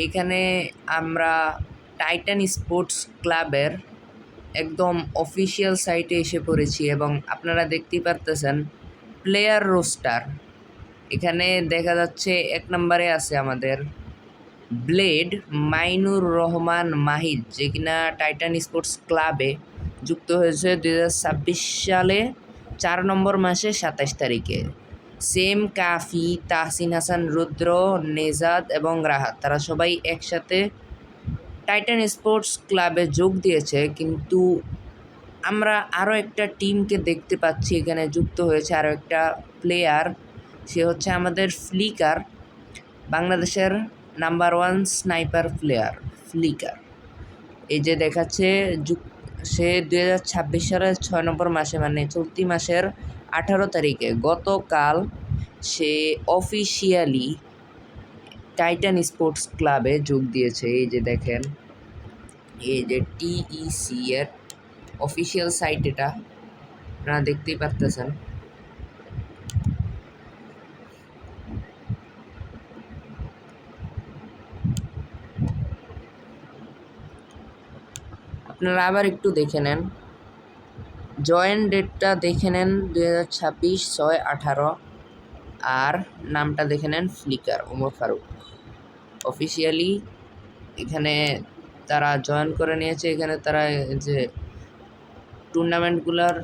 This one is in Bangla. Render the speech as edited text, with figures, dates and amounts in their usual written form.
এখানে আমরা টাইটান স্পোর্টস ক্লাবের একদম অফিসিয়াল সাইটে এসে পড়েছি এবং আপনারা দেখতেই পারতেছেন প্লেয়ার রোস্টার। এখানে দেখা যাচ্ছে ১ নম্বরে আছে আমাদের ব্লেড মাইনুর রহমান মাহিদ, যে কিনা টাইটান স্পোর্টস ক্লাবে যুক্ত হয়েছে ২০২৬ সালে ৪ নম্বর মাসে ২৭ তারিখে। সেম, কাফি, তাহসিন হাসান, রুদ্র, নেজাদ এবং রাহাত তারা সবাই একসাথে টাইটান স্পোর্টস ক্লাবে যোগ দিয়েছে। কিন্তু আমরা আরও একটা টিমকে দেখতে পাচ্ছি এখানে যুক্ত হয়েছে, আরও একটা প্লেয়ার, সে হচ্ছে আমাদের ফ্লিকার, বাংলাদেশের নাম্বার 1 স্নাইপার প্লেয়ার ফ্লিকার। এই যে দেখাচ্ছে সে ২০২৬ সালের ৬ নম্বর মাসে মানে চলতি মাসের ১৮ তারিখে গতকাল সে অফিসিয়ালি টাইটান স্পোর্টস ক্লাবে যোগ দিয়েছে। এই যে দেখেন, এই যে টিইসি এর অফিসিয়াল সাইট, এটা আপনারা দেখতেই পারতেছেন। আপনারা আবার একটু দেখে নেন, জয়েন ডেটটা দেখে নেন ২০২৬ ৬/১৮, আর নামটা দেখে নেন ফ্লিকার ওমর ফারুক। অফিসিয়ালি এখানে তারা জয়েন করে নিয়েছে। এখানে তারা যে টুর্নামেন্টগুলোর